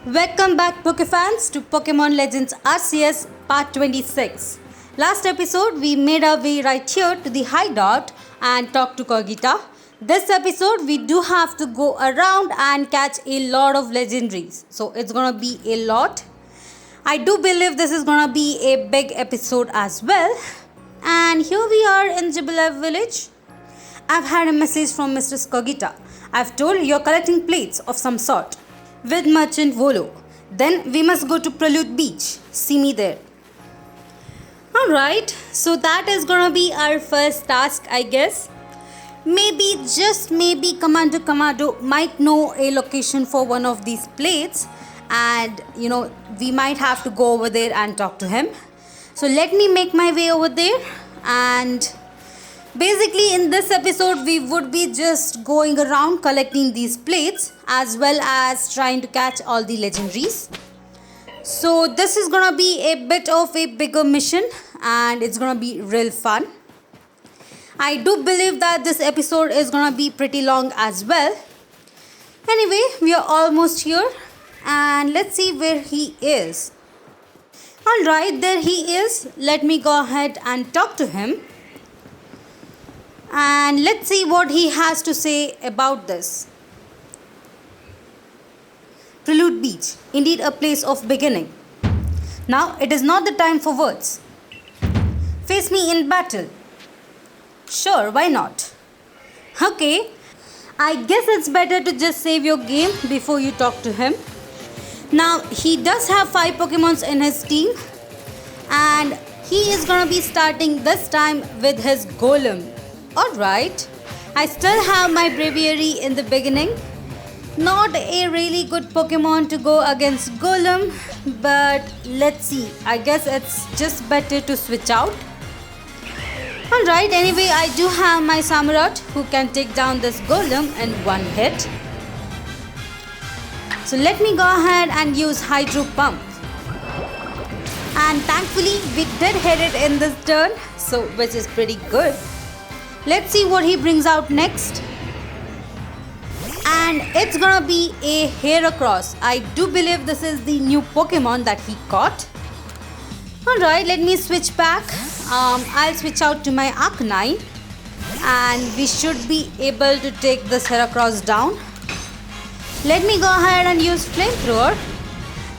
Welcome back Pokefans to Pokémon Legends Arceus Part 26. Last episode we made our way right here to the hideout and talked to Kogita. This episode we do have to go around and catch a lot of legendaries. So it's gonna be a lot. I do believe this is gonna be a big episode as well. And here we are in Jubilev village. I've had a message from Mistress Kogita. I've told you're collecting plates of some sort with Merchant Volo. Then we must go to Prelude Beach. See me there. Alright, so that is gonna be our first task, I guess. Maybe, just maybe, Commander Kamado might know a location for one of these plates, and we might have to go over there and talk to him. So let me make my way over there, and basically in this episode we would be just going around collecting these plates as well as trying to catch all the legendaries. So this is gonna be a bit of a bigger mission and it's gonna be real fun. I do believe that this episode is gonna be pretty long as well. Anyway, we are almost here and let's see where he is. Alright, there he is. Let me go ahead and talk to him. And let's see what he has to say about this. Prelude Beach, indeed a place of beginning. Now it is not the time for words. Face me in battle. Sure, why not? Okay, I guess it's better to just save your game before you talk to him. Now he does have 5 Pokemons in his team and he is gonna be starting this time with his Golem. Alright, I still have my Braviary in the beginning. Not a really good Pokemon to go against Golem, but let's see. I guess it's just better to switch out. Alright, anyway, I do have my Samurott who can take down this Golem in one hit. So let me go ahead and use Hydro Pump. And thankfully we did hit it in this turn, so which is pretty good. Let's see what he brings out next. And it's gonna be a Heracross. I do believe this is the new Pokemon that he caught. Alright, let me switch back. I'll switch out to my Arcanine. And we should be able to take this Heracross down. Let me go ahead and use Flamethrower.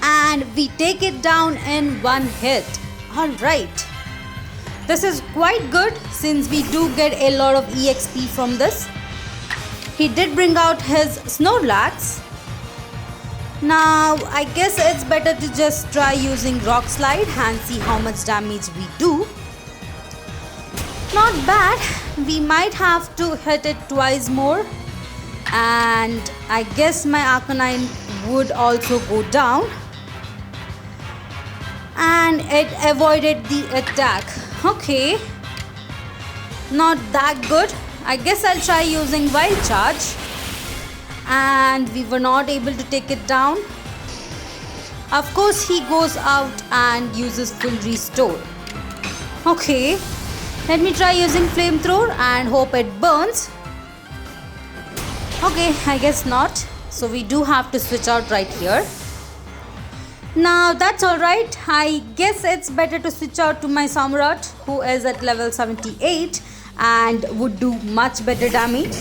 And we take it down in one hit. Alright. This is quite good since we do get a lot of EXP from this. He did bring out his Snorlax. Now I guess it's better to just try using Rock Slide and see how much damage we do. Not bad. We might have to hit it twice more. And I guess my Arcanine would also go down. And it avoided the attack. Okay, not that good. I guess I'll try using Wild Charge. And we were not able to take it down. Of course, he goes out and uses full restore. Okay, let me try using Flamethrower and hope it burns. Okay, I guess not. So we do have to switch out right here. Now that's alright. I guess it's better to switch out to my Samurott who is at level 78 and would do much better damage.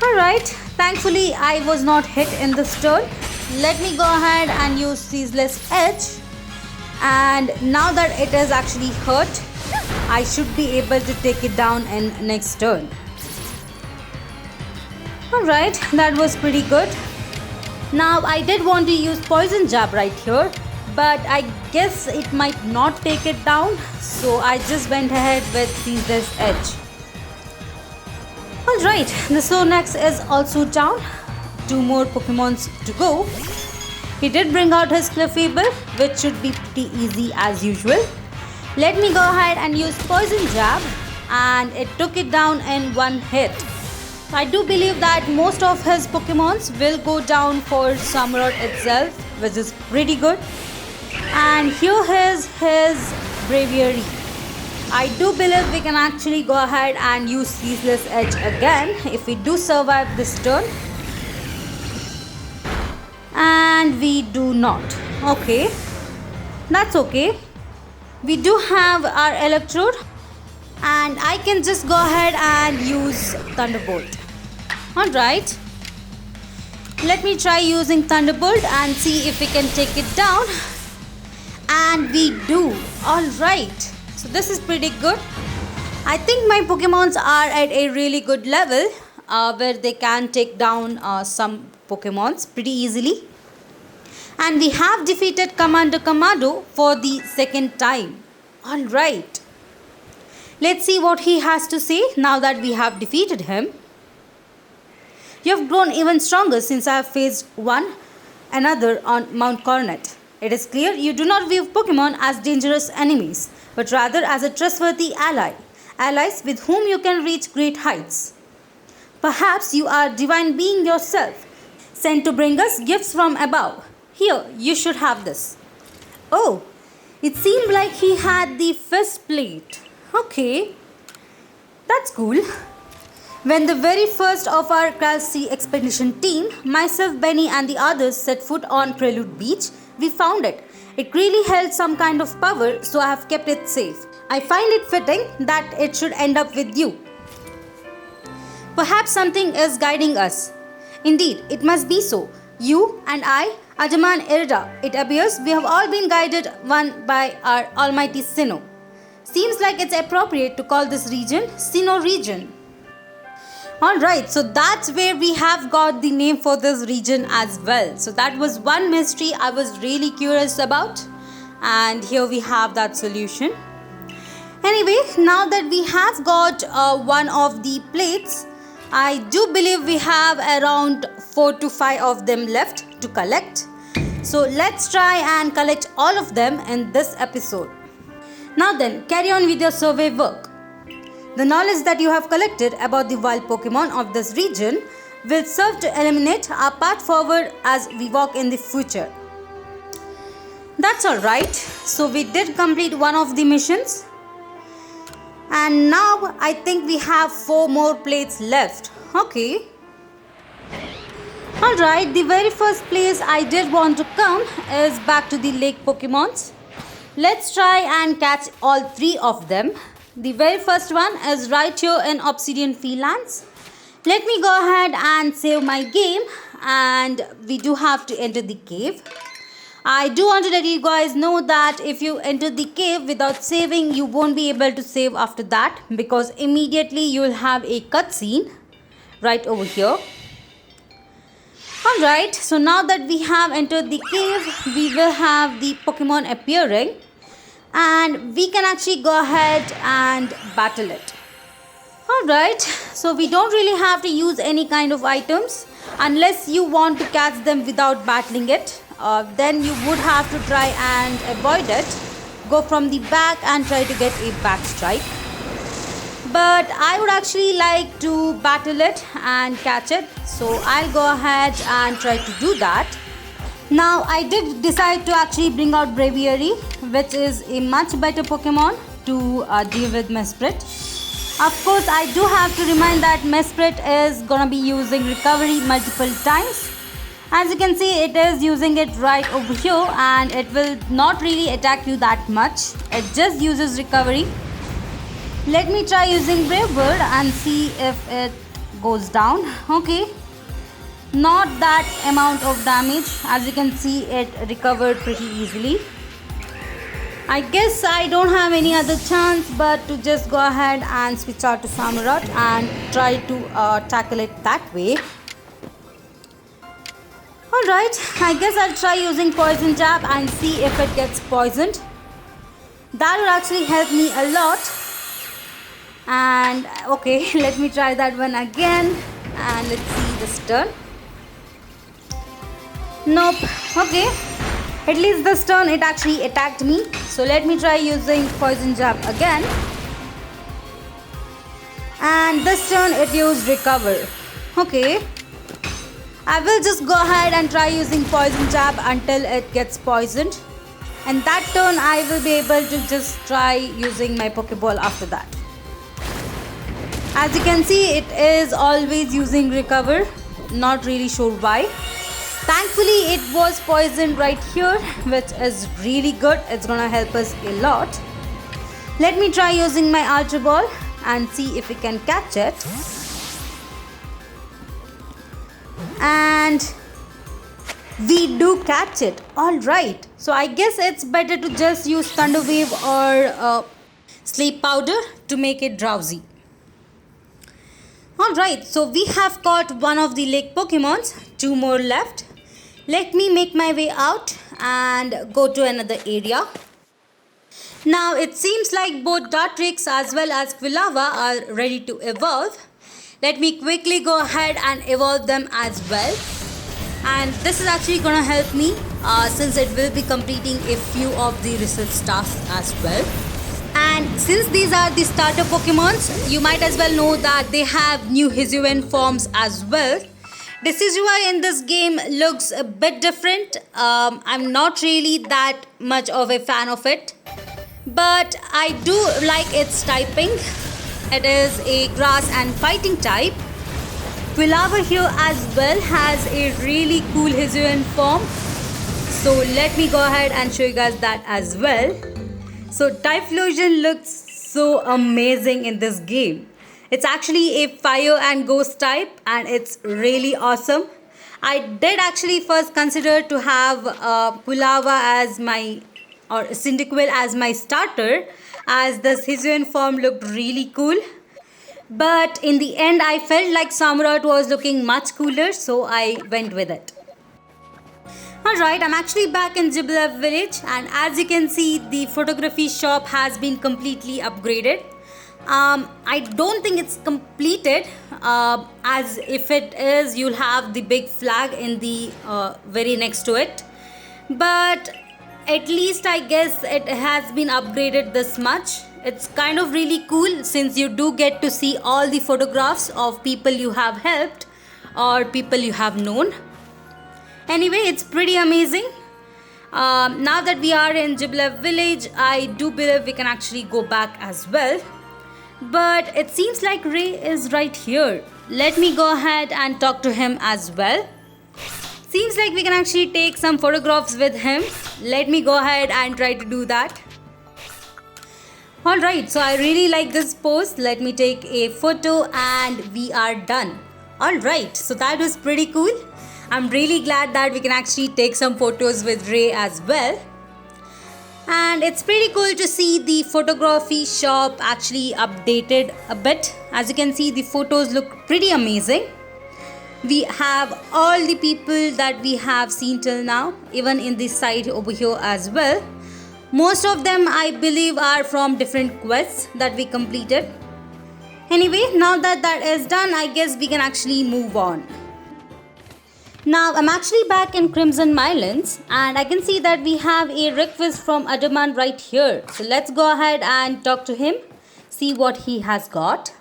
Alright, thankfully I was not hit in this turn. Let me go ahead and use Ceaseless Edge. And now that it is actually hurt, I should be able to take it down in next turn. Alright, that was pretty good. Now I did want to use Poison Jab right here, but I guess it might not take it down, so I just went ahead with Ceaseless Edge. Alright, the Snorlax is also down. 2 more Pokemons to go. He did bring out his Clefable, which should be pretty easy as usual. Let me go ahead and use Poison Jab, and it took it down in one hit. I do believe that most of his Pokemons will go down for Samurott itself, which is pretty good. And here is his Braviary. I do believe we can actually go ahead and use Ceaseless Edge again if we do survive this turn. and we do not. Okay, that's okay. We do have our electrode, and I can just go ahead and use Thunderbolt. Alright, let me try using Thunderbolt and see if we can take it down. And we do. Alright, so this is pretty good. I think my Pokemons are at a really good level where they can take down some Pokemons pretty easily. And we have defeated Commander Kamado for the second time. Alright, let's see what he has to say now that we have defeated him. You have grown even stronger since I have faced one another on Mount Coronet. It is clear you do not view Pokemon as dangerous enemies, but rather as a trustworthy allies with whom you can reach great heights. Perhaps you are a divine being yourself, sent to bring us gifts from above. Here, you should have this. Oh, it seemed like he had the fist plate. Okay, that's cool. When the very first of our Sea expedition team, myself, Benny and the others set foot on Prelude Beach, we found it. It really held some kind of power, so I have kept it safe. I find it fitting that it should end up with you. Perhaps something is guiding us. Indeed, it must be so. You and I, Ajaman Irida, it appears we have all been guided one by our almighty Sinnoh. Seems like it's appropriate to call this region Sinnoh region. Alright, so that's where we have got the name for this region as well. So that was one mystery I was really curious about. And here we have that solution. Anyway, now that we have got one of the plates, I do believe we have around 4 to 5 of them left to collect. So let's try and collect all of them in this episode. Now then, carry on with your survey work. The knowledge that you have collected about the wild Pokemon of this region will serve to illuminate our path forward as we walk in the future. That's alright. So we did complete one of the missions. And now I think we have 4 more plates left. Okay. Alright, the very first place I did want to come is back to the lake Pokemons. Let's try and catch all 3 of them. The very first one is right here in Obsidian Fieldlands. Let me go ahead and save my game, and we do have to enter the cave. I do want to let you guys know that if you enter the cave without saving, you won't be able to save after that, because immediately you will have a cutscene right over here. Alright, so now that we have entered the cave, we will have the Pokemon appearing. And we can actually go ahead and battle it. Alright, so we don't really have to use any kind of items unless you want to catch them without battling it. Then you would have to try and avoid it. Go from the back and try to get a back strike. But I would actually like to battle it and catch it. So I'll go ahead and try to do that. Now I did decide to actually bring out Braviary, which is a much better Pokemon to deal with Mesprit. Of course, I do have to remind that Mesprit is gonna be using recovery multiple times. As you can see, it is using it right over here, and it will not really attack you that much. It just uses recovery. Let me try using Brave Bird and see if it goes down. Okay. Not that amount of damage. As you can see, it recovered pretty easily. I guess I don't have any other chance but to just go ahead and switch out to Samurott and try to tackle it that way. Alright, I guess I'll try using Poison Jab and see if it gets poisoned. That will actually help me a lot. And okay, let me try that one again. And let's see this turn. Nope. Okay, at least this turn it actually attacked me. So let me try using Poison Jab again. And this turn it used Recover. Okay, I will just go ahead and try using Poison Jab until it gets poisoned. And that turn I will be able to just try using my Pokeball after that. As you can see, it is always using Recover. Not really sure why. Thankfully it was poisoned right here, which is really good. It's gonna help us a lot. Let me try using my Ultra Ball and see if we can catch it. And we do catch it. Alright, so I guess it's better to just use Thunder Wave or Sleep Powder to make it drowsy. Alright, so we have caught one of the lake Pokemons, 2 more left. Let me make my way out and go to another area. Now it seems like both Dartrix as well as Quilava are ready to evolve. Let me quickly go ahead and evolve them as well. And this is actually going to help me since it will be completing a few of the research tasks as well. And since these are the starter Pokemons, you might as well know that they have new Hisuian forms as well. The Hisui in this game looks a bit different. I'm not really that much of a fan of it, but I do like its typing. It is a grass and fighting type. Quilava here as well has a really cool Hisuian form. So let me go ahead and show you guys that as well. So Typhlosion looks so amazing in this game. It's actually a fire and ghost type and it's really awesome. I did actually first consider to have Quilava as my or Cyndaquil as my starter, as this Hisuian form looked really cool. But in the end I felt like Samurott was looking much cooler, so I went with it. Alright, I'm actually back in Jiblev village and as you can see the photography shop has been completely upgraded. I don't think it's completed, as if it is you'll have the big flag in the very next to it, but at least I guess it has been upgraded this much. It's kind of really cool since you do get to see all the photographs of people you have helped or people you have known. Anyway, it's pretty amazing. Now that we are in Jiblev village, I do believe we can actually go back as well. But it seems like Ray is right here. Let me go ahead and talk to him as well. Seems like we can actually take some photographs with him. Let me go ahead and try to do that. Alright, so I really like this pose. Let me take a photo and we are done. Alright, so that was pretty cool. I'm really glad that we can actually take some photos with Ray as well. And it's pretty cool to see the photography shop actually updated a bit. As you can see, the photos look pretty amazing. We have all the people that we have seen till now, even in this side over here as well. Most of them I believe are from different quests that we completed. Anyway, now that that is done, I guess we can actually move on. Now I'm actually back in Crimson Mylands and I can see that we have a request from Adaman right here. So let's go ahead and talk to him, see what he has got.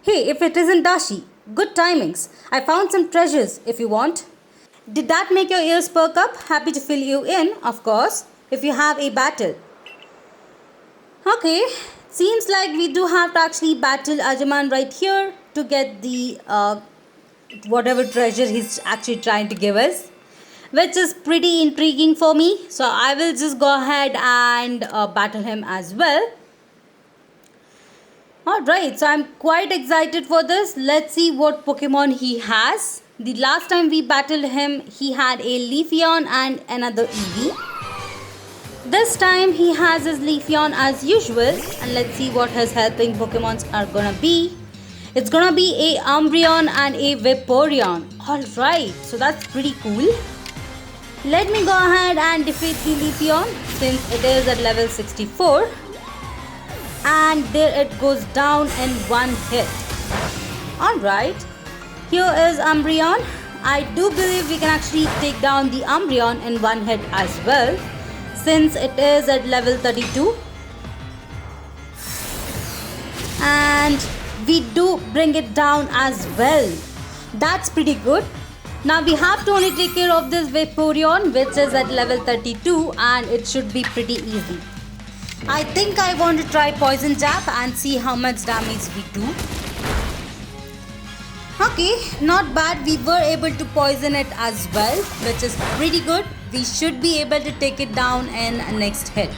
Hey, if it isn't Dashi, good timings. I found some treasures if you want. Did that make your ears perk up? Happy to fill you in, of course, if you have a battle. Okay, seems like we do have to actually battle Adaman right here to get the whatever treasure he's actually trying to give us, which is pretty intriguing for me. So I will just go ahead and battle him as well. Alright, so I'm quite excited for this. Let's see what Pokemon he has. The last time we battled him, he had a Leafeon and another Eevee. This time he has his Leafeon as usual, and let's see what his helping Pokemons are gonna be. It's gonna be a Umbreon and a Vaporeon. Alright, so that's pretty cool. Let me go ahead and defeat the Leafeon since it is at level 64. And there it goes down in one hit. Alright, here is Umbreon. I do believe we can actually take down the Umbreon in one hit as well, since it is at level 32. And we do bring it down as well. That's pretty good. Now we have to only take care of this Vaporeon, which is at level 32, and it should be pretty easy. I think I want to try Poison Jab and see how much damage we do. Okay, not bad. We were able to poison it as well, which is pretty good. We should be able to take it down in next hit.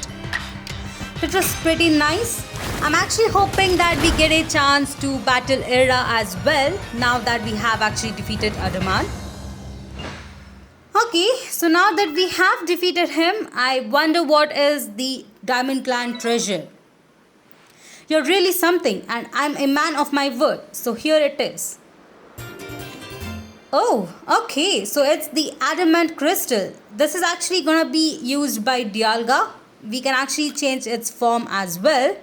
It was pretty nice. I'm actually hoping that we get a chance to battle Era as well now that we have actually defeated Adaman. Okay, so now that we have defeated him, I wonder what is the Diamond Clan treasure. You're really something, and I'm a man of my word, so here it is. Oh, okay, so it's the adamant crystal. This is actually gonna be used by Dialga. We can actually change its form as well.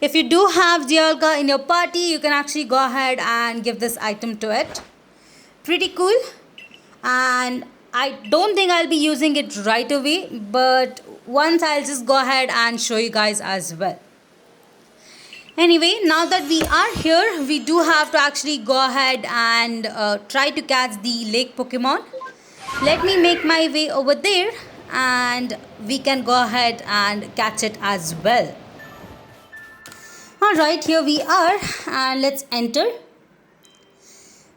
If you do have Dialga in your party, you can actually go ahead and give this item to it. Pretty cool. And I don't think I'll be using it right away, but once I'll just go ahead and show you guys as well. Anyway, now that we are here, we do have to actually go ahead and try to catch the lake Pokemon. Let me make my way over there and we can go ahead and catch it as well. Alright, here we are and let's enter.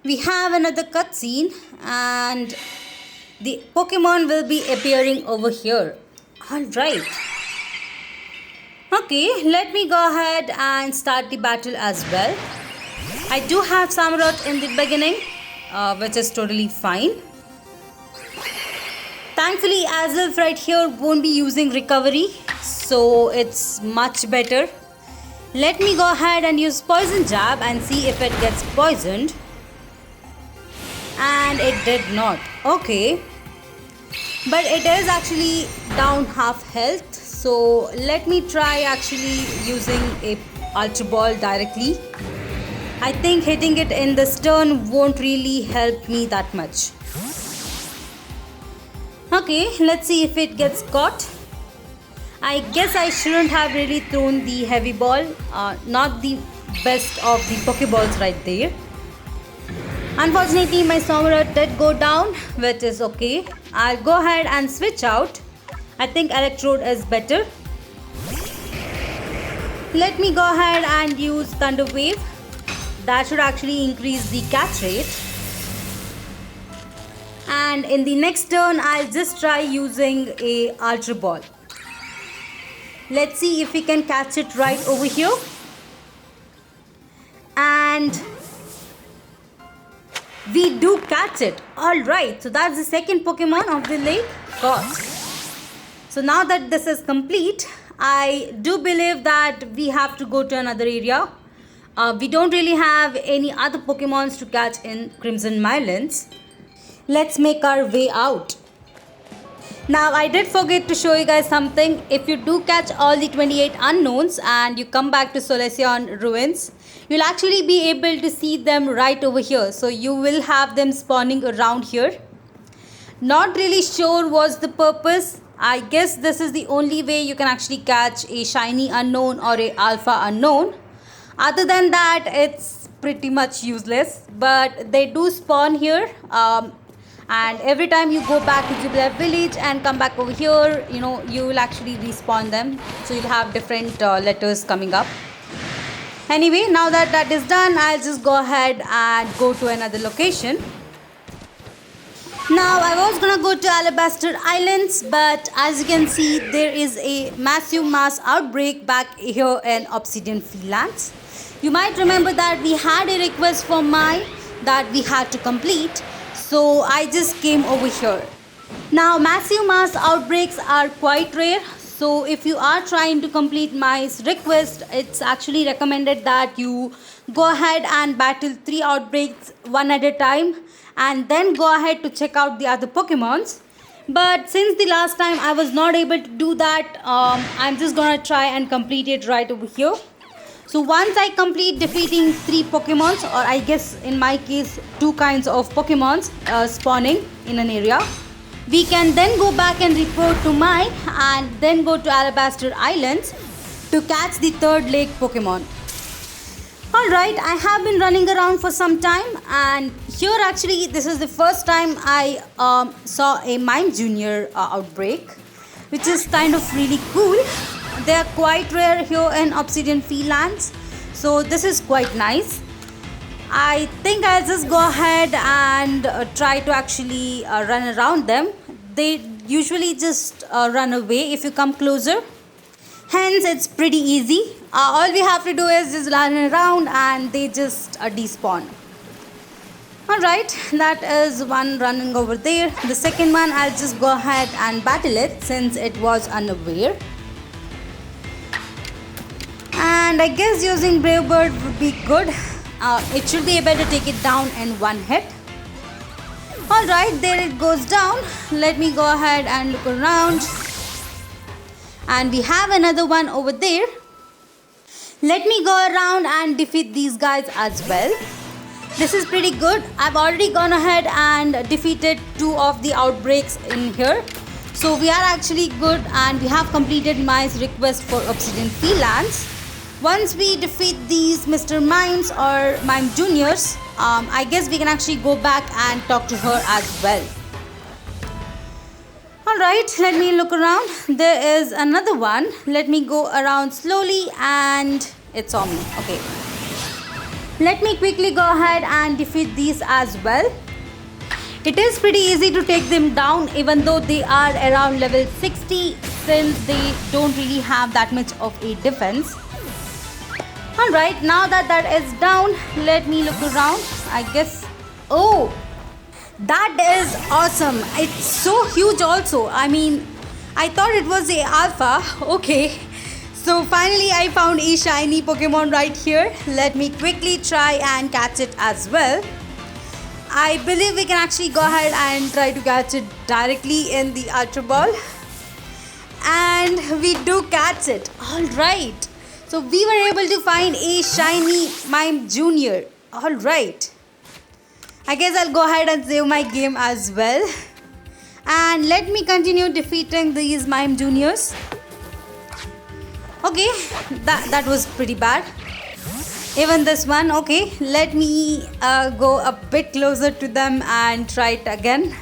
We have another cutscene and the Pokemon will be appearing over here. Alright. Okay, let me go ahead and start the battle as well. I do have Samurott in the beginning, which is totally fine. Thankfully, Azulf right here won't be using recovery, so it's much better. Let me go ahead and use Poison Jab and see if it gets poisoned. And it did not. Okay. But it is actually down half health. So let me try actually using a Ultra Ball directly. I think hitting it in the stern won't really help me that much. Okay, let's see if it gets caught. I guess I shouldn't have really thrown the heavy ball. Not the best of the Pokeballs right there. Unfortunately, my Samurott did go down, which is okay. I'll go ahead and switch out. I think Electrode is better. Let me go ahead and use Thunder Wave. That should actually increase the catch rate. And in the next turn, I'll just try using a Ultra Ball. Let's see if we can catch it right over here. And we do catch it. Alright, so that's the second Pokemon of the lake caught. So now that this is complete, I do believe that we have to go to another area. We don't really have any other Pokemons to catch in Crimson Mirelands. Let's make our way out. Now I did forget to show you guys something. If you do catch all the 28 unknowns and you come back to Solaceon Ruins, you'll actually be able to see them right over here. So you will have them spawning around here. Not really sure what's the purpose. I guess this is the only way you can actually catch a shiny unknown or a alpha unknown. Other than that, it's pretty much useless. But they do spawn here. And every time you go back to Jubilee Village and come back over here, you will actually respawn them. So you'll have different letters coming up. Anyway, now that is done, I'll just go ahead and go to another location. Now I was gonna go to Alabaster Islands, but as you can see, there is a massive mass outbreak back here in Obsidian Freelands. You might remember that we had a request from Mime that we had to complete, so I just came over here. Now massive mass outbreaks are quite rare, so if you are trying to complete Mime's request, it's actually recommended that you go ahead and battle 3 outbreaks one at a time and then go ahead to check out the other Pokemons. But since the last time I was not able to do that, I'm just gonna try and complete it right over here. So once I complete defeating 3 Pokemons, or I guess in my case 2 kinds of Pokemons spawning in an area, we can then go back and report to Mime and then go to Alabaster Islands to catch the 3rd lake Pokemon. Alright, I have been running around for some time, and here actually this is the first time I saw a Mime Junior outbreak, which is kind of really cool. They are quite rare here in Obsidian Freelands, so this is quite nice. I think I'll just go ahead and try to actually run around them. They usually just run away if you come closer. Hence, it's pretty easy. All we have to do is just run around and they just despawn. Alright, that is one running over there. The second one, I'll just go ahead and battle it since it was unaware. And I guess using Brave Bird would be good. It should be able to take it down in one hit. Alright, there it goes down. Let me go ahead and look around. And we have another one over there. Let me go around and defeat these guys as well. This is pretty good. I've already gone ahead and defeated 2 of the outbreaks in here. So we are actually good and we have completed Mime's request for Obsidian Freelance. Once we defeat these Mr. Mimes or Mime Juniors, I guess we can actually go back and talk to her as well. Alright, let me look around. There is another one. Let me go around slowly and it's on me. Okay. Let me quickly go ahead and defeat these as well. It is pretty easy to take them down even though they are around level 60 since they don't really have that much of a defense. Alright, now that that is down, let me look around. I guess... Oh! That is awesome. It's so huge also. I mean, I thought it was a alpha. Okay. So finally I found a shiny Pokemon right here. Let me quickly try and catch it as well. I believe we can actually go ahead and try to catch it directly in the Ultra Ball. And we do catch it. Alright. So we were able to find a shiny Mime Junior. Alright. I guess I'll go ahead and save my game as well. And let me continue defeating these Mime Juniors. Okay, that was pretty bad. Even this one, okay. Let me go a bit closer to them and try it again.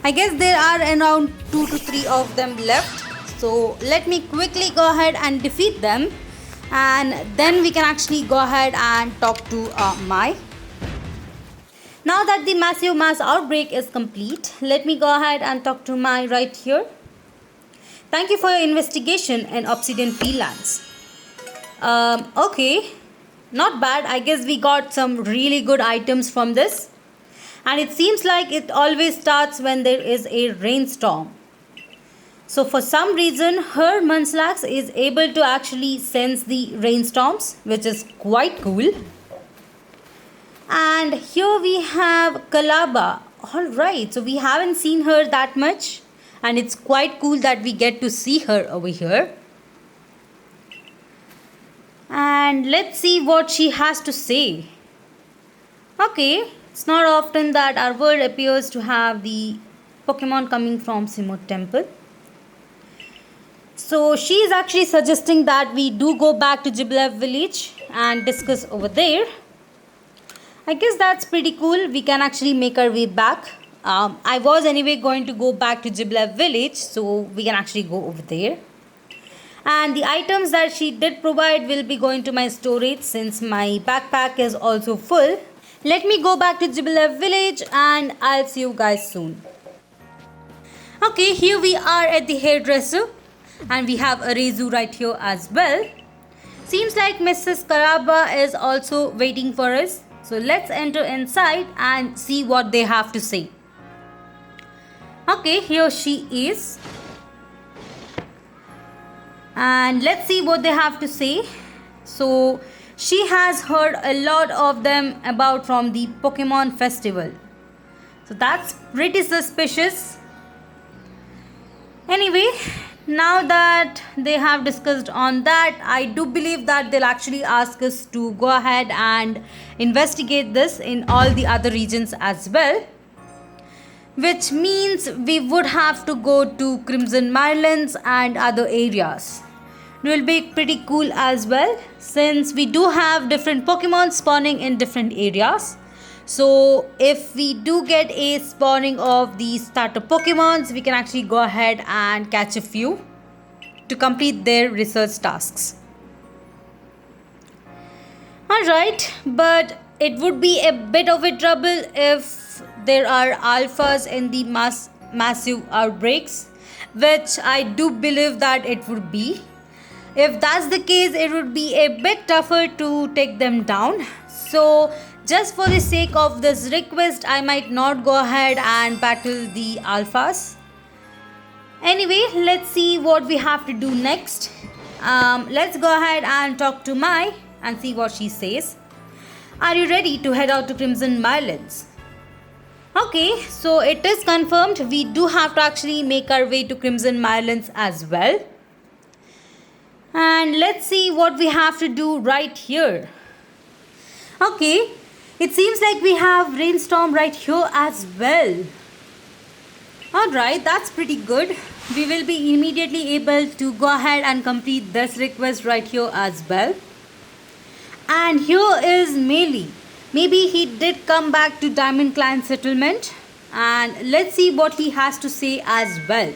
I guess there are around 2 to 3 of them left. So let me quickly go ahead and defeat them. And then we can actually go ahead and talk to Mai. Now that the massive mass outbreak is complete, let me go ahead and talk to Mai right here. Thank you for your investigation in Obsidian Freelance. Okay, not bad. I guess we got some really good items from this. And it seems like it always starts when there is a rainstorm. So for some reason, her Munchlax is able to actually sense the rainstorms, which is quite cool. And here we have Kalaba. Alright, so we haven't seen her that much. And it's quite cool that we get to see her over here. And let's see what she has to say. Okay, it's not often that our world appears to have the Pokemon coming from Sinnoh Temple. So she is actually suggesting that we do go back to Jiblev village and discuss over there. I guess that's pretty cool. We can actually make our way back. I was anyway going to go back to Jiblev village, so we can actually go over there. And the items that she did provide will be going to my storage since my backpack is also full. Let me go back to Jiblev village and I'll see you guys soon. Okay, here we are at the hairdresser. And we have a Rezu right here as well. Seems like Mrs. Karaba is also waiting for us. So let's enter inside and see what they have to say. Okay, here she is. And let's see what they have to say. So she has heard a lot of them about from the Pokemon festival. So that's pretty suspicious. Anyway, now that they have discussed on that, I do believe that they'll actually ask us to go ahead and investigate this in all the other regions as well. Which means we would have to go to Crimson Mirelands and other areas. It will be pretty cool as well since we do have different Pokemon spawning in different areas. So if we do get a spawning of the starter Pokemons, we can actually go ahead and catch a few to complete their research tasks. Alright, but it would be a bit of a trouble if there are alphas in the massive outbreaks, which I do believe that it would be. If that's the case, it would be a bit tougher to take them down. So just for the sake of this request, I might not go ahead and battle the alphas. Anyway, let's see what we have to do next. Let's go ahead and talk to Mai and see what she says. Are you ready to head out to Crimson Islands? Okay, so it is confirmed we do have to actually make our way to Crimson Islands as well. And let's see what we have to do right here. Okay, it seems like we have rainstorm right here as well. Alright, that's pretty good. We will be immediately able to go ahead and complete this request right here as well. And here is Melee. Maybe he did come back to Diamond Clan settlement. And let's see what he has to say as well.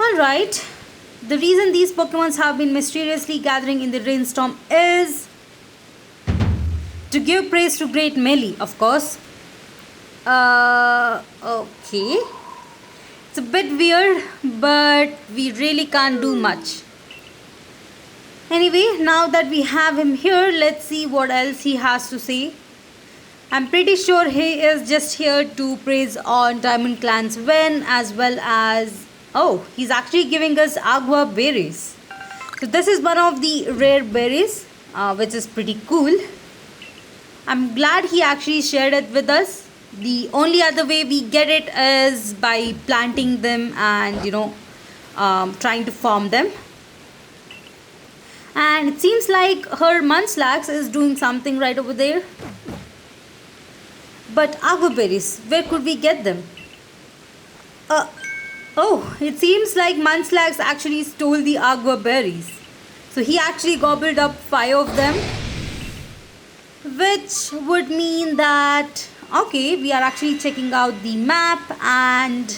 Alright. The reason these Pokemons have been mysteriously gathering in the rainstorm is to give praise to Great Melee, of course. Okay. It's a bit weird, but we really can't do much. Anyway, now that we have him here, let's see what else he has to say. I'm pretty sure he is just here to praise on Diamond Clan's win, as well as... oh, he's actually giving us Agua berries. So this is one of the rare berries, which is pretty cool. I'm glad he actually shared it with us. The only other way we get it is by planting them and, trying to farm them. And it seems like her Munchlax is doing something right over there. But Agua berries, where could we get them? Oh, it seems like Munchlax actually stole the Agua berries. So he actually gobbled up 5 of them. Which would mean that, okay, we are actually checking out the map, and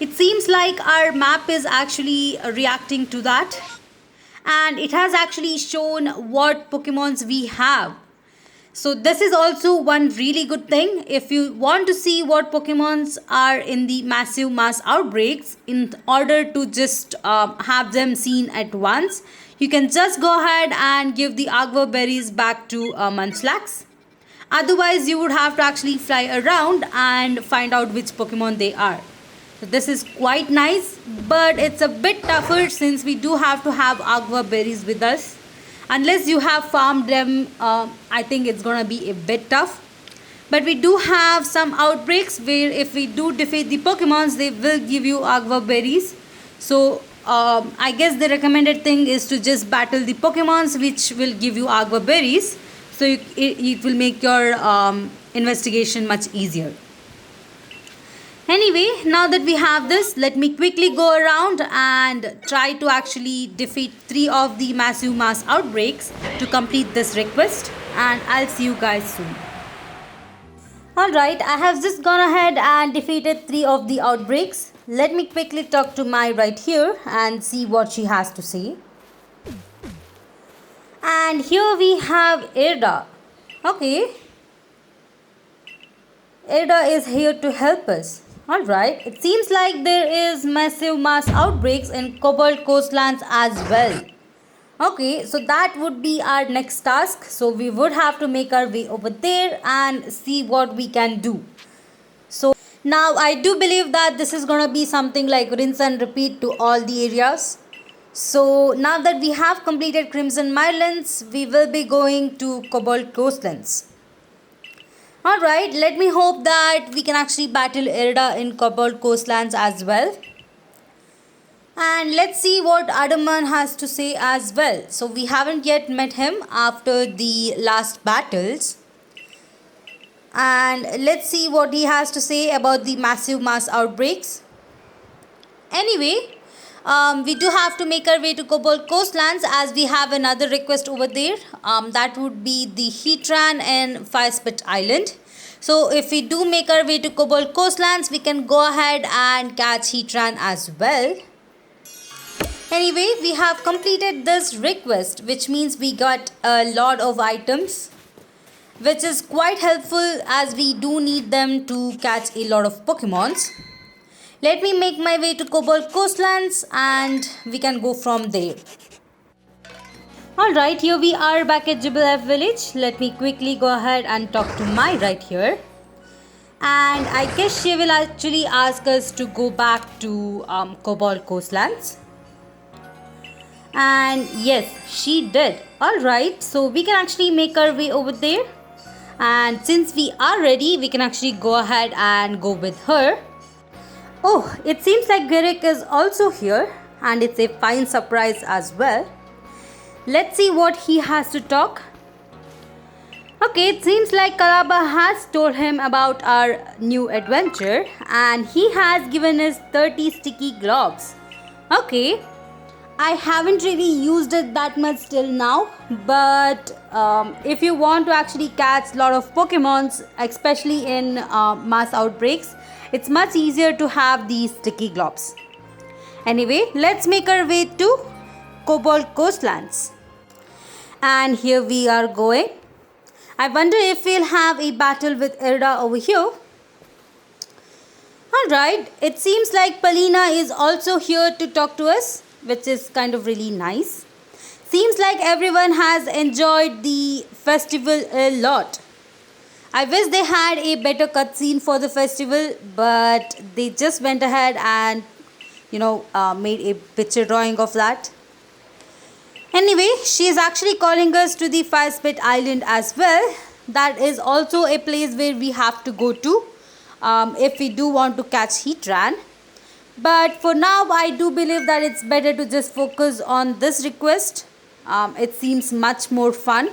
it seems like our map is actually reacting to that. And it has actually shown what Pokemons we have. So this is also one really good thing. If you want to see what Pokemons are in the massive mass outbreaks, in order to just have them seen at once, you can just go ahead and give the Agua berries back to Munchlax. Otherwise, you would have to actually fly around and find out which Pokemon they are. So this is quite nice, but it's a bit tougher since we do have to have Agua berries with us. Unless you have farmed them, I think it's gonna be a bit tough. But we do have some outbreaks where if we do defeat the Pokemons, they will give you Agua berries. So I guess the recommended thing is to just battle the Pokemons which will give you Agua berries. So it will make your investigation much easier. Anyway, now that we have this, let me quickly go around and try to actually defeat 3 of the massive mass outbreaks to complete this request, and I'll see you guys soon. Alright, I have just gone ahead and defeated 3 of the outbreaks. Let me quickly talk to Mai right here and see what she has to say. And here we have Erda. Okay. Erda is here to help us. Alright, it seems like there is massive mass outbreaks in Cobalt Coastlands as well. Okay, so that would be our next task. So we would have to make our way over there and see what we can do. So now I do believe that this is gonna be something like rinse and repeat to all the areas. So now that we have completed Crimson Islands, we will be going to Cobalt Coastlands. Alright, let me hope that we can actually battle Erda in Cobalt Coastlands as well. And let's see what Adaman has to say as well. So we haven't yet met him after the last battles. And let's see what he has to say about the massive mass outbreaks. Anyway, we do have to make our way to Cobalt Coastlands as we have another request over there. That would be the Heatran and Fire Spit Island. So if we do make our way to Cobalt Coastlands, we can go ahead and catch Heatran as well. Anyway, we have completed this request, which means we got a lot of items, which is quite helpful as we do need them to catch a lot of Pokemons. Let me make my way to Cobalt Coastlands and we can go from there. Alright, here we are back at Jubilee village. Let me quickly go ahead and talk to Mai right here. And I guess she will actually ask us to go back to Cobalt Coastlands. And yes, she did. Alright, so we can actually make our way over there. And since we are ready, we can actually go ahead and go with her. Oh, it seems like Garrick is also here. And it's a fine surprise as well. Let's see what he has to talk. Okay, it seems like Kalaba has told him about our new adventure and he has given us 30 sticky globs. Okay, I haven't really used it that much till now, but if you want to actually catch a lot of Pokemons, especially in mass outbreaks, it's much easier to have these sticky globs. Anyway, let's make our way to Cobalt Coastlands. And here we are going. I wonder if we'll have a battle with Irda over here. Alright, it seems like Palina is also here to talk to us, which is kind of really nice. Seems like everyone has enjoyed the festival a lot. I wish they had a better cutscene for the festival, but they just went ahead and made a picture drawing of that. Anyway, she is actually calling us to the Fire Spit Island as well. That is also a place where we have to go to if we do want to catch Heatran. But for now, I do believe that it's better to just focus on this request. It seems much more fun.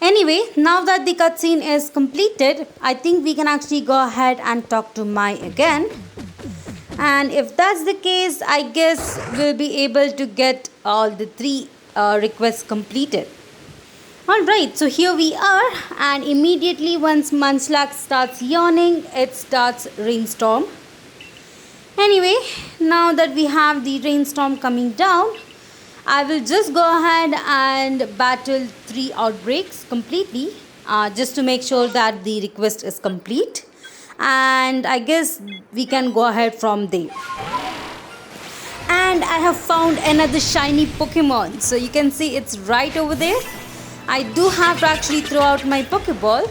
Anyway, now that the cutscene is completed, I think we can actually go ahead and talk to Mai again. And if that's the case, I guess we'll be able to get all the 3 requests completed. Alright, so here we are, and immediately once Munchlax starts yawning, it starts rainstorm. Anyway, now that we have the rainstorm coming down, I will just go ahead and battle 3 outbreaks completely, just to make sure that the request is complete. And I guess we can go ahead from there. And I have found another shiny Pokemon. So you can see it's right over there. I do have to actually throw out my Pokeball.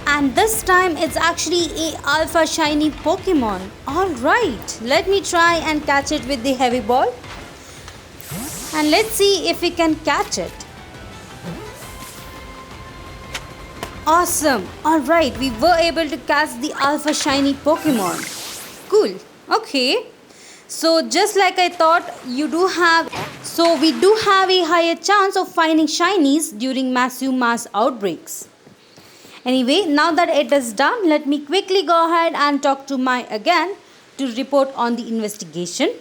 And this time it's actually a alpha shiny Pokemon. Alright, let me try and catch it with the heavy ball. And let's see if we can catch it. Awesome. Alright, we were able to catch the alpha shiny Pokemon. Cool. Okay. So just like I thought, we do have a higher chance of finding shinies during massive mass outbreaks. Anyway, now that it is done, let me quickly go ahead and talk to Mai again to report on the investigation.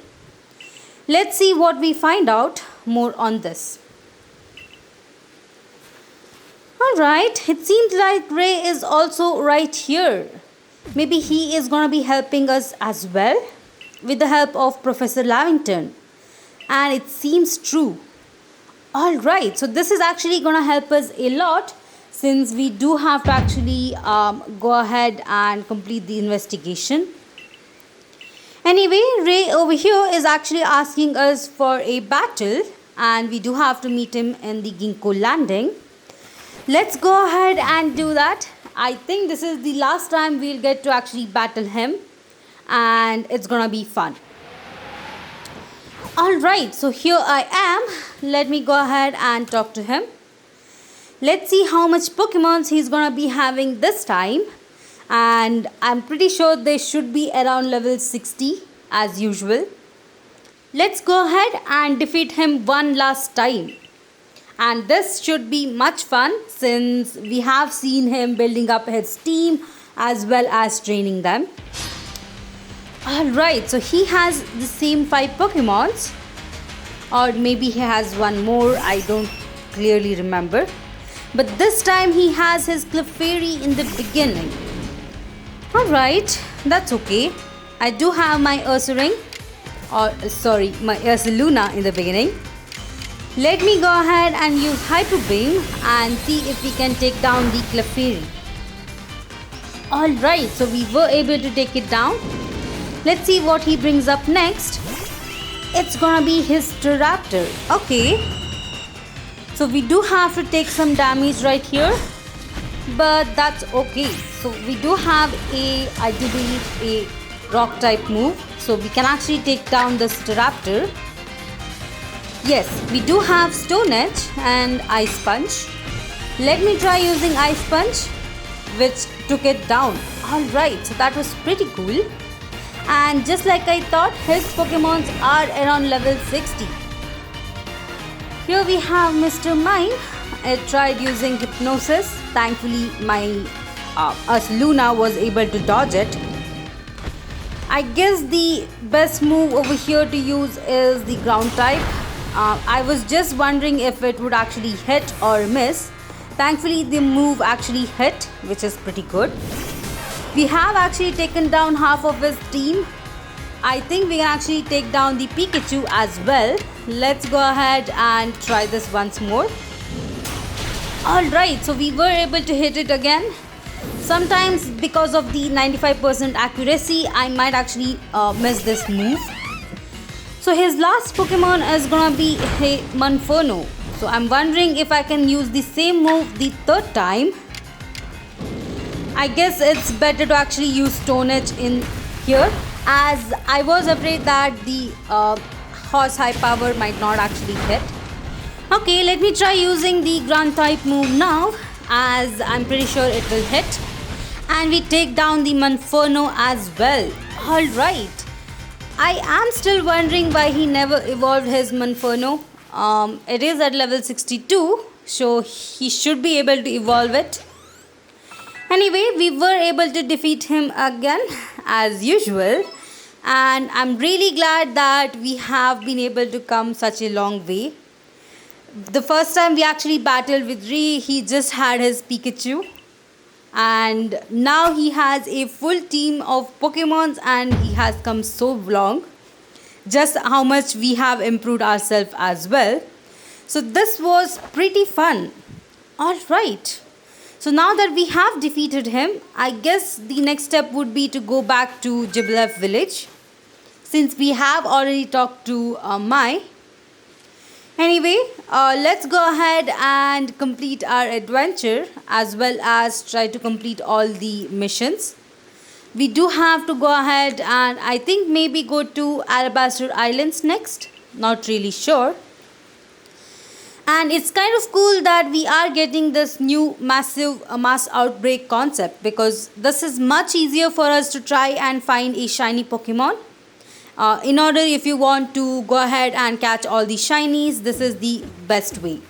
Let's see what we find out more on this. Alright, it seems like Ray is also right here. Maybe he is going to be helping us as well with the help of Professor Lavington. And it seems true. Alright, so this is actually going to help us a lot since we do have to actually go ahead and complete the investigation. Anyway, Ray over here is actually asking us for a battle and we do have to meet him in the Ginkgo landing. Let's go ahead and do that. I think this is the last time we'll get to actually battle him and it's gonna be fun. Alright, so here I am. Let me go ahead and talk to him. Let's see how much Pokemons he's gonna be having this time. And I'm pretty sure they should be around level 60 as usual. Let's go ahead and defeat him one last time. And this should be much fun since we have seen him building up his team as well as training them. Alright, so he has the same 5 Pokemons. Or maybe he has one more, I don't clearly remember. But this time he has his Clefairy in the beginning. Alright, that's okay. I do have my Ursaring. or sorry, my Luna in the beginning. Let me go ahead and use Hyper Beam and see if we can take down the Clefairy. Alright, so we were able to take it down. Let's see what he brings up next. It's gonna be his Staraptor. Okay. So we do have to take some damage right here. But that's okay. So we do have I do believe, a rock type move. So we can actually take down the Staraptor. Yes, we do have Stone Edge and Ice Punch. Let me try using Ice Punch, which took it down. Alright, so that was pretty cool. And just like I thought, his Pokemons are around level 60. Here we have Mr. Mime. I tried using Hypnosis. Thankfully, my Luna was able to dodge it. I guess the best move over here to use is the ground type. I was just wondering if it would actually hit or miss. Thankfully, the move actually hit, which is pretty good. We have actually taken down half of his team. I think we can actually take down the Pikachu as well. Let's go ahead and try this once more. Alright, so we were able to hit it again. Sometimes because of the 95% accuracy, I might actually miss this move. So his last Pokemon is gonna be a Manferno. So I'm wondering if I can use the same move the third time. I guess it's better to actually use Stone Edge in here, as I was afraid that the Horse High Power might not actually hit. Okay, let me try using the Ground type move now, as I'm pretty sure it will hit. And we take down the Manferno as well. Alright. I am still wondering why he never evolved his Manferno. It is at level 62, so he should be able to evolve it. Anyway, we were able to defeat him again as usual. And I'm really glad that we have been able to come such a long way. The first time we actually battled with Ree, he just had his Pikachu. And now he has a full team of Pokemons and he has come so long. Just how much we have improved ourselves as well. So this was pretty fun. Alright. So now that we have defeated him, I guess the next step would be to go back to Jiblef village. Since we have already talked to Mai. Anyway, let's go ahead and complete our adventure as well as try to complete all the missions. We do have to go ahead and I think maybe go to Alabaster Islands next. Not really sure. And it's kind of cool that we are getting this new massive mass outbreak concept, because this is much easier for us to try and find a shiny Pokemon. In order, if you want to go ahead and catch all the shinies, this is the best way.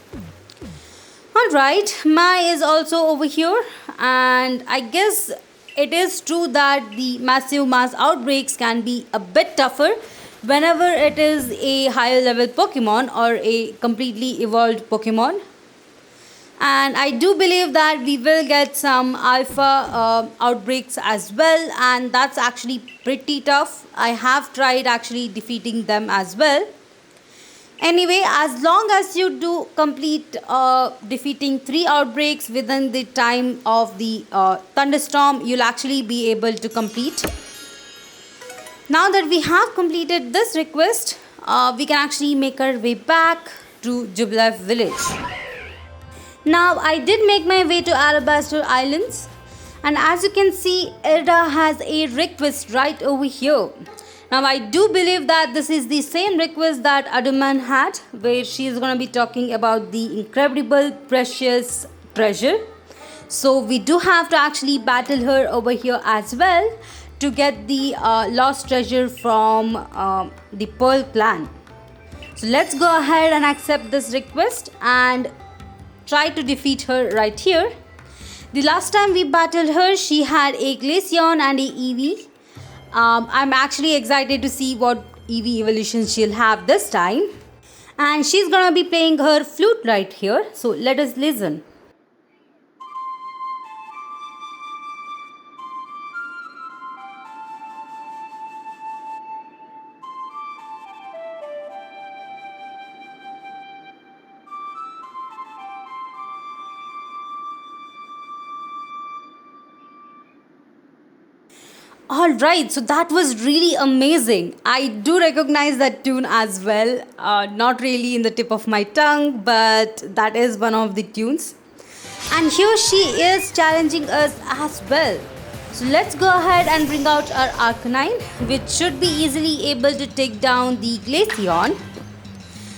Alright, Mai is also over here, and I guess it is true that the massive mass outbreaks can be a bit tougher whenever it is a higher level Pokemon or a completely evolved Pokemon. And I do believe that we will get some alpha outbreaks as well, and that's actually pretty tough. I have tried actually defeating them as well. Anyway, as long as you do complete defeating 3 outbreaks within the time of the thunderstorm, you'll actually be able to complete. Now that we have completed this request, we can actually make our way back to Jiblef village. Now I did make my way to Alabaster Islands, and as you can see, Irda has a request right over here. Now I do believe that this is the same request that Aduman had, where she is going to be talking about the incredible precious treasure. So we do have to actually battle her over here as well to get the lost treasure from the Pearl clan. So let's go ahead and accept this request and try to defeat her right here. The last time we battled her, she had a Glaceon and a Eevee. I'm actually excited to see what Eevee evolution she'll have this time. And she's gonna be playing her flute right here. So let us listen. Alright, so that was really amazing. I do recognize that tune as well. Not really in the tip of my tongue, but that is one of the tunes. And here she is challenging us as well. So let's go ahead and bring out our Arcanine, which should be easily able to take down the Glaceon.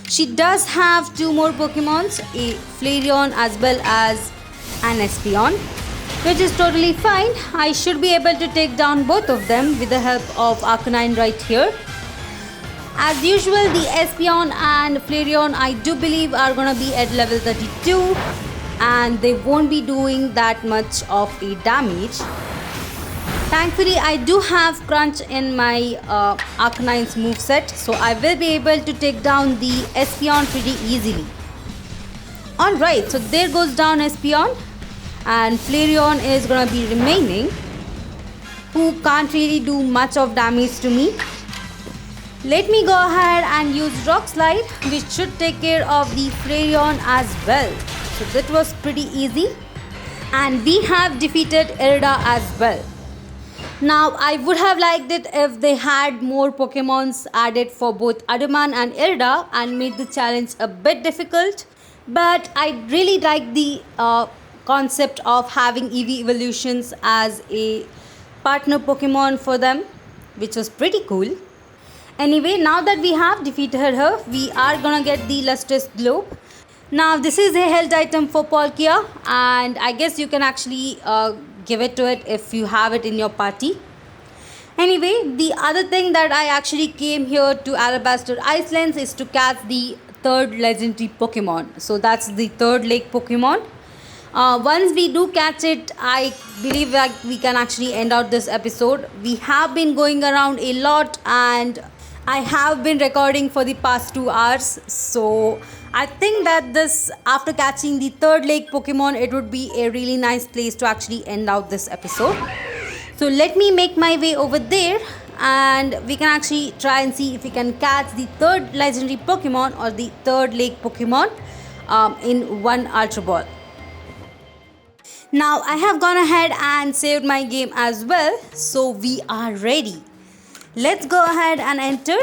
She does have two more Pokemons, a Flareon as well as an Espeon, which is totally fine. I should be able to take down both of them with the help of Arcanine right here. As usual, the Espeon and Flareon I do believe are gonna be at level 32 and they won't be doing that much of a damage. Thankfully, I do have Crunch in my Arcanine's moveset, so I will be able to take down the Espeon pretty easily. Alright, so there goes down Espeon. And Flareon is gonna be remaining, who can't really do much of damage to me. Let me go ahead and use Rock Slide, which should take care of the Flareon as well. So that was pretty easy. And we have defeated Irida as well. Now I would have liked it if they had more Pokemons added for both Adaman and Irida and made the challenge a bit difficult. But I really like the concept of having EV evolutions as a partner Pokemon for them, which was pretty cool. Anyway, now that we have defeated her, we are gonna get the Lustrous Globe. Now this is a held item for Palkia, and I guess you can actually give it to it if you have it in your party. Anyway, the other thing that I actually came here to Alabaster Islands is to catch the third legendary Pokemon. So that's the third lake Pokemon. Once we do catch it, I believe that we can actually end out this episode. We have been going around a lot and I have been recording for the past 2 hours. So I think that this, after catching the third lake Pokemon, it would be a really nice place to actually end out this episode. So let me make my way over there and we can actually try and see if we can catch the third legendary Pokemon or the third lake Pokemon in one Ultra Ball. Now I have gone ahead and saved my game as well, so we are ready. Let's go ahead and enter,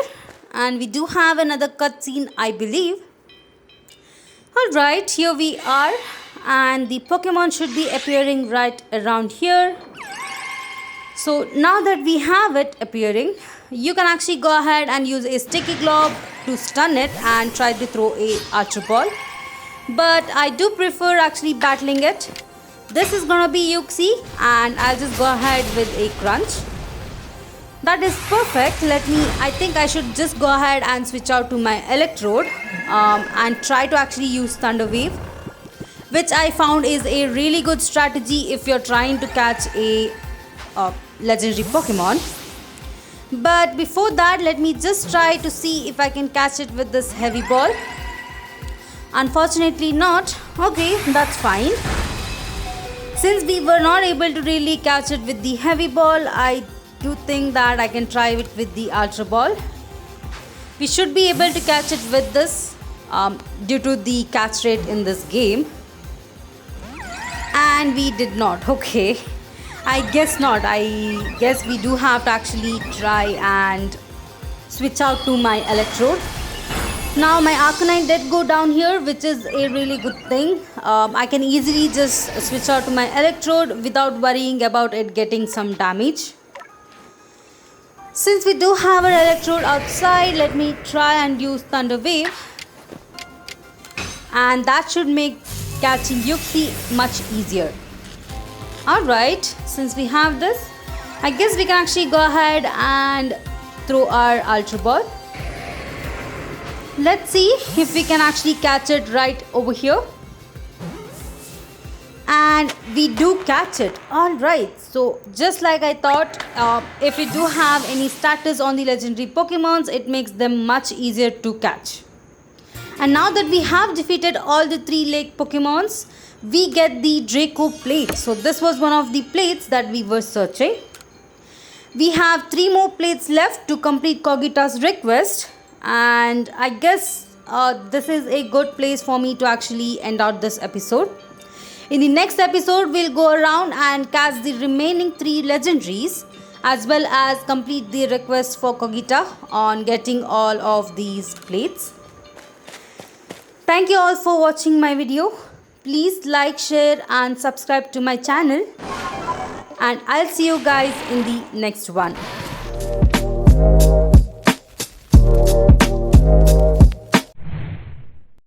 and we do have another cutscene, I believe. Alright, here we are, and the Pokemon should be appearing right around here. So now that we have it appearing, you can actually go ahead and use a Sticky Globe to stun it and try to throw a Ultra Ball. But I do prefer actually battling it. This is gonna be Yuxi and I'll just go ahead with a Crunch. That is perfect. I think I should just go ahead and switch out to my Electrode and try to actually use Thunder Wave, which I found is a really good strategy if you're trying to catch a legendary Pokemon. But before that, let me just try to see if I can catch it with this Heavy Ball. Unfortunately not. Okay, that's fine. Since we were not able to really catch it with the Heavy Ball, I do think that I can try it with the Ultra Ball. We should be able to catch it with this due to the catch rate in this game. And we did not. Okay. I guess not. I guess we do have to actually try and switch out to my Electrode. Now my Arcanine did go down here, which is a really good thing. I can easily just switch out to my Electrode without worrying about it getting some damage. Since we do have our Electrode outside, let me try and use Thunder Wave. And that should make catching Yuxi much easier. Alright, since we have this, I guess we can actually go ahead and throw our Ultra Ball. Let's see if we can actually catch it right over here. And we do catch it. Alright, so just like I thought, if we do have any status on the legendary Pokemons, it makes them much easier to catch. And now that we have defeated all the 3 lake Pokemons, we get the Draco Plate. So this was one of the plates that we were searching. We have 3 more plates left to complete Kogita's request. And I guess this is a good place for me to actually end out this episode. In the next episode, we'll go around and catch the remaining 3 legendaries. as well as complete the request for Kogita on getting all of these plates. Thank you all for watching my video. Please like, share and subscribe to my channel. And I'll see you guys in the next one.